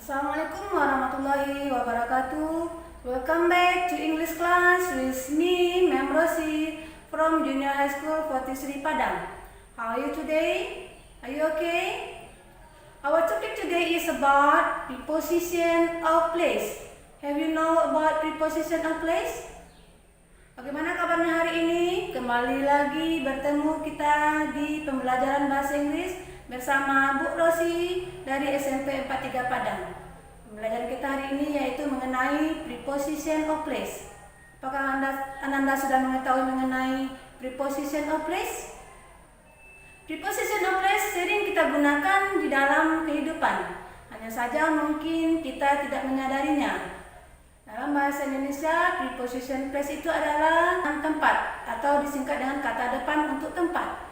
Assalamualaikum warahmatullahi wabarakatuh. Welcome back to English class with me, Ma'am Rosie from Junior High School 43 Padang. How are you today? Are you okay? Our topic today is about preposition of place. Have you know about preposition of place? Bagaimana kabarnya hari ini? Kembali lagi bertemu kita di pembelajaran bahasa Inggris bersama Bu Rosi dari SMP 43 Padang. Pembelajaran kita hari ini yaitu mengenai preposition of place. Apakah Anda sudah mengetahui mengenai preposition of place? Preposition of place sering kita gunakan di dalam kehidupan. Hanya saja mungkin kita tidak menyadarinya. Dalam bahasa Indonesia, preposition place itu adalah tempat atau disingkat dengan kata depan untuk tempat.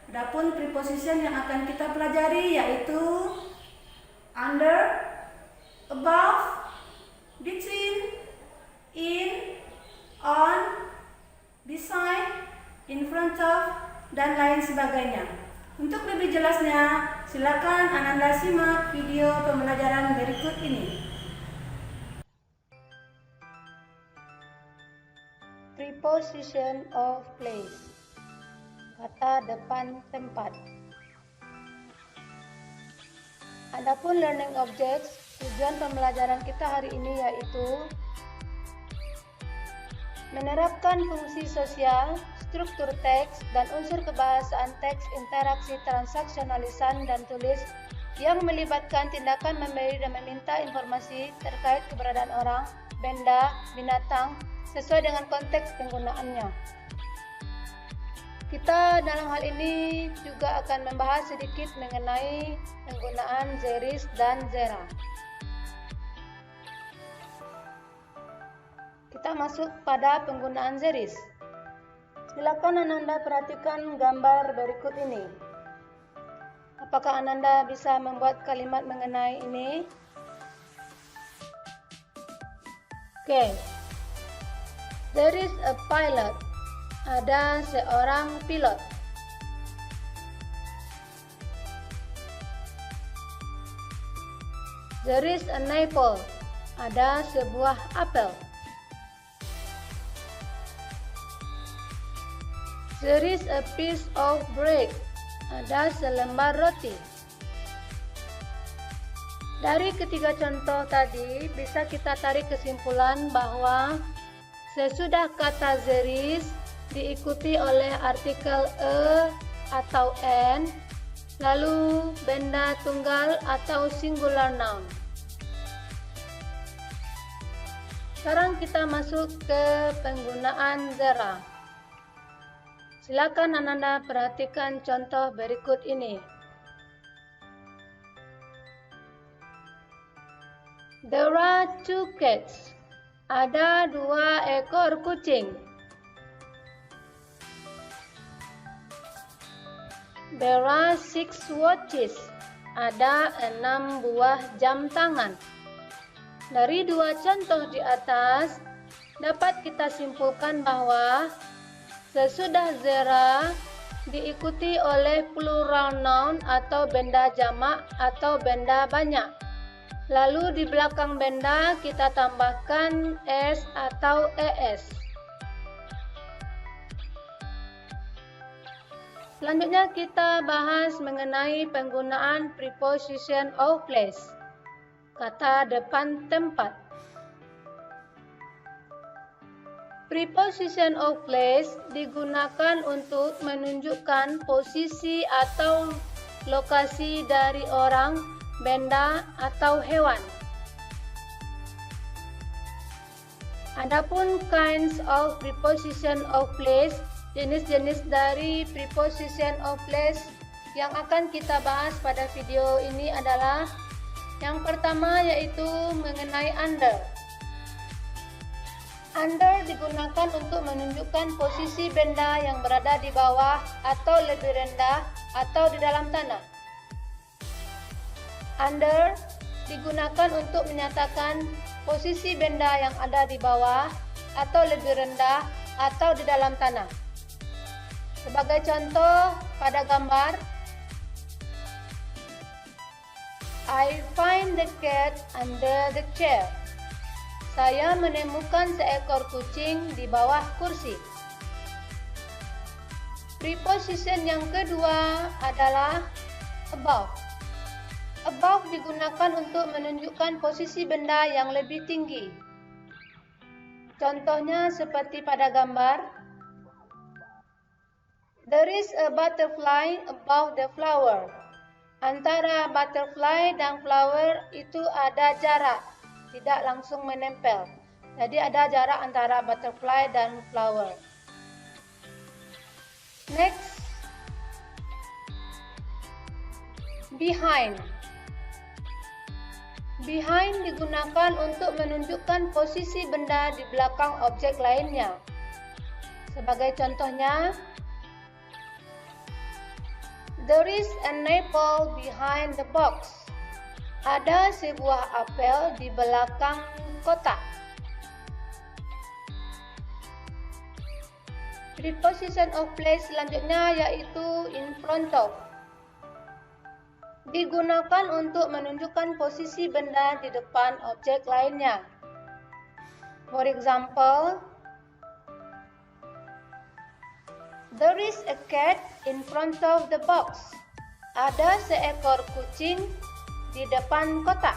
Adapun preposition yang akan kita pelajari yaitu under, above, between, in, on, beside, in front of, dan lain sebagainya. Untuk lebih jelasnya, silakan Ananda simak video pembelajaran berikut ini. Preposition of place. Kata depan tempat. Adapun learning objects, tujuan pembelajaran kita hari ini yaitu menerapkan fungsi sosial, struktur teks, dan unsur kebahasaan teks, interaksi transaksional lisan dan tulis yang melibatkan tindakan memberi dan meminta informasi terkait keberadaan orang, benda, binatang, sesuai dengan konteks penggunaannya. Kita dalam hal ini juga akan membahas sedikit mengenai penggunaan zeris dan zera. Kita masuk pada penggunaan zeris. Silakan Ananda perhatikan gambar berikut ini. Apakah Ananda bisa membuat kalimat mengenai ini? Oke. There is a pilot. Ada seorang pilot. There is an apple. Ada sebuah apel. There is a piece of bread. Ada selembar roti. Dari ketiga contoh tadi, bisa kita tarik kesimpulan bahwa sesudah kata zeris diikuti oleh artikel e atau n, lalu benda tunggal atau singular noun. Sekarang kita masuk ke penggunaan zera. Silakan Ananda perhatikan contoh berikut ini. There are two cats. Ada 2 ekor kucing. There are 6 watches. Ada 6 buah jam tangan. Dari 2 contoh di atas, dapat kita simpulkan bahwa sesudah zera diikuti oleh plural noun atau benda jamak atau benda banyak. Lalu di belakang benda kita tambahkan s atau es. Selanjutnya kita bahas mengenai penggunaan preposition of place. Kata depan tempat. Preposition of place digunakan untuk menunjukkan posisi atau lokasi dari orang, benda, atau hewan. Adapun kinds of preposition of place, jenis-jenis dari preposition of place yang akan kita bahas pada video ini adalah yang pertama yaitu mengenai under. Under digunakan untuk menunjukkan posisi benda yang berada di bawah atau lebih rendah atau di dalam tanah. Under digunakan untuk menyatakan posisi benda yang ada di bawah atau lebih rendah atau di dalam tanah. Sebagai contoh pada gambar, I find the cat under the chair. Saya menemukan seekor kucing di bawah kursi. Preposition yang kedua adalah above. Above digunakan untuk menunjukkan posisi benda yang lebih tinggi. Contohnya seperti pada gambar. There is a butterfly above the flower. Antara butterfly dan flower itu ada jarak, tidak langsung menempel. Jadi ada jarak antara butterfly dan flower. Next, behind. Behind digunakan untuk menunjukkan posisi benda di belakang objek lainnya. Sebagai contohnya, there is an apple behind the box. Ada sebuah apel di belakang kotak. Preposition of place selanjutnya yaitu in front of. Digunakan untuk menunjukkan posisi benda di depan objek lainnya. For example, there is a cat in front of the box. Ada seekor kucing di depan kotak.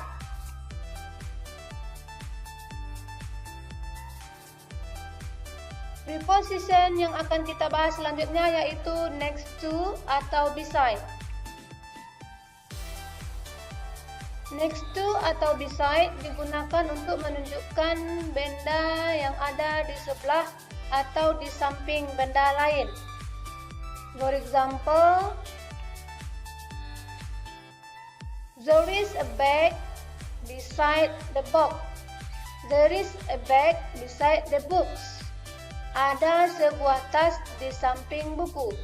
Preposition yang akan kita bahas selanjutnya yaitu next to atau beside. Next to atau beside digunakan untuk menunjukkan benda yang ada di sebelah atau di samping benda lain. For example, there is a bag beside the box. There is a bag beside the books. Ada sebuah tas di samping buku.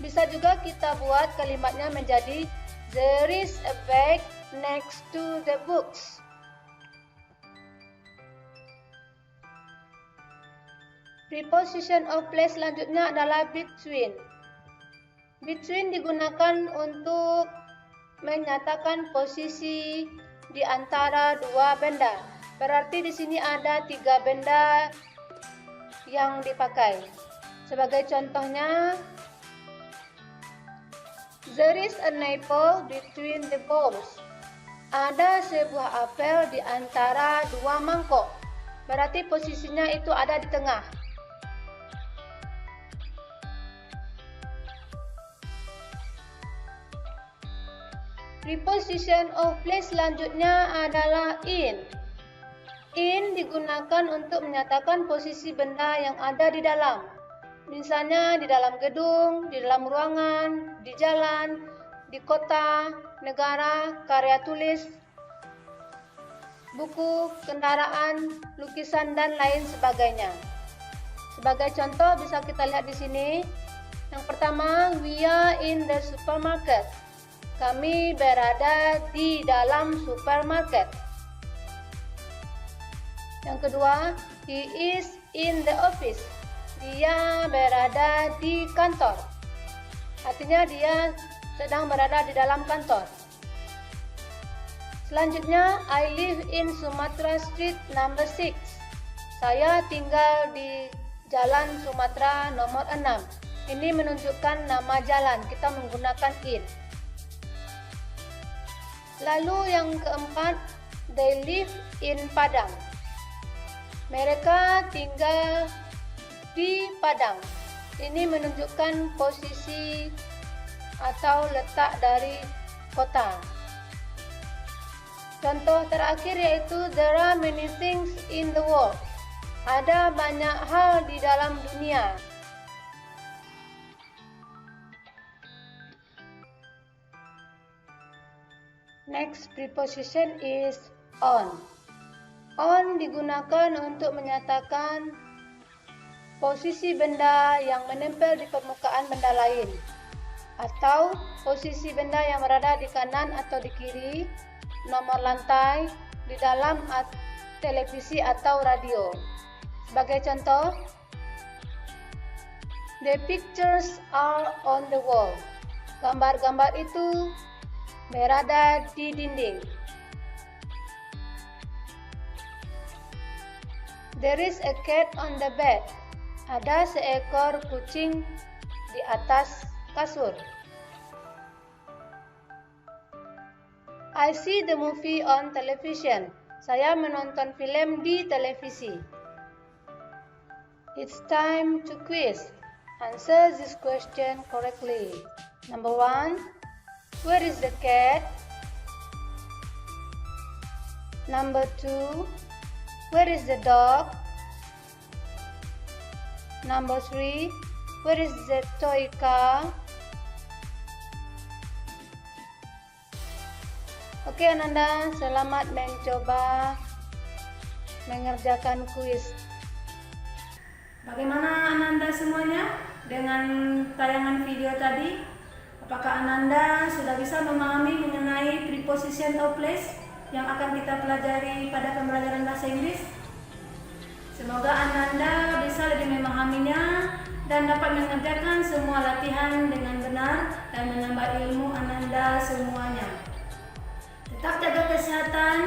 Bisa juga kita buat kalimatnya menjadi there is a bag next to the books. Preposition of place selanjutnya adalah between. Between digunakan untuk menyatakan posisi di antara dua benda. Berarti di sini ada tiga benda yang dipakai. Sebagai contohnya, there is an apple between the bowls. Ada sebuah apel di antara dua mangkok. Berarti posisinya itu ada di tengah. Preposition of place selanjutnya adalah in. In digunakan untuk menyatakan posisi benda yang ada di dalam. Misalnya di dalam gedung, di dalam ruangan, di jalan, di kota, negara, karya tulis, buku, kendaraan, lukisan, dan lain sebagainya. Sebagai contoh bisa kita lihat di sini. Yang pertama, we are in the supermarket. Kami berada di dalam supermarket. Yang kedua, he is in the office. Dia berada di kantor. Artinya dia sedang berada di dalam kantor. Selanjutnya, I live in Sumatra Street number 6. Saya tinggal di Jalan Sumatera nomor 6. Ini menunjukkan nama jalan. Kita menggunakan in. Lalu yang keempat, they live in Padang. Mereka tinggal di Padang. Ini menunjukkan posisi atau letak dari kota. Contoh terakhir yaitu there are many things in the world. Ada banyak hal di dalam dunia. Next preposition is on. On digunakan untuk menyatakan posisi benda yang menempel di permukaan benda lain, atau posisi benda yang berada di kanan atau di kiri, nomor lantai, di dalam televisi atau radio. Sebagai contoh, the pictures are on the wall. Gambar-gambar itu berada di dinding. There is a cat on the bed. Ada seekor kucing di atas kasur. I see the movie on television. Saya menonton film di televisi. It's time to quiz. Answer this question correctly. Number 1. Where is the cat? Number 2. Where is the dog? Number 3. Where is the toy car? Oke Ananda, selamat mencoba mengerjakan kuis. Bagaimana Ananda semuanya dengan tayangan video tadi? Apakah Ananda sudah bisa memahami mengenai preposition of place yang akan kita pelajari pada pembelajaran bahasa Inggris? Semoga Ananda bisa lebih memahaminya dan dapat mengerjakan semua latihan dengan benar dan menambah ilmu Ananda semuanya. Tetap jaga kesehatan,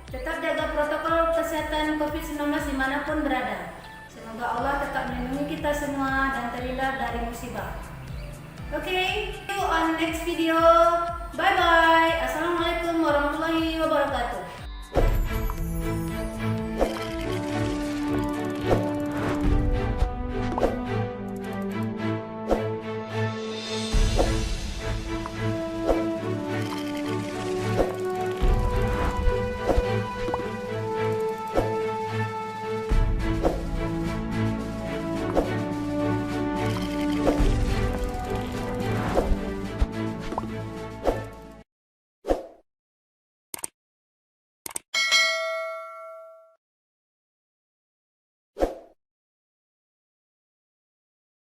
tetap jaga protokol kesehatan COVID-19 dimanapun berada. Semoga Allah tetap melindungi kita semua dan terhindar dari musibah. Okay, see you on next video. Bye bye.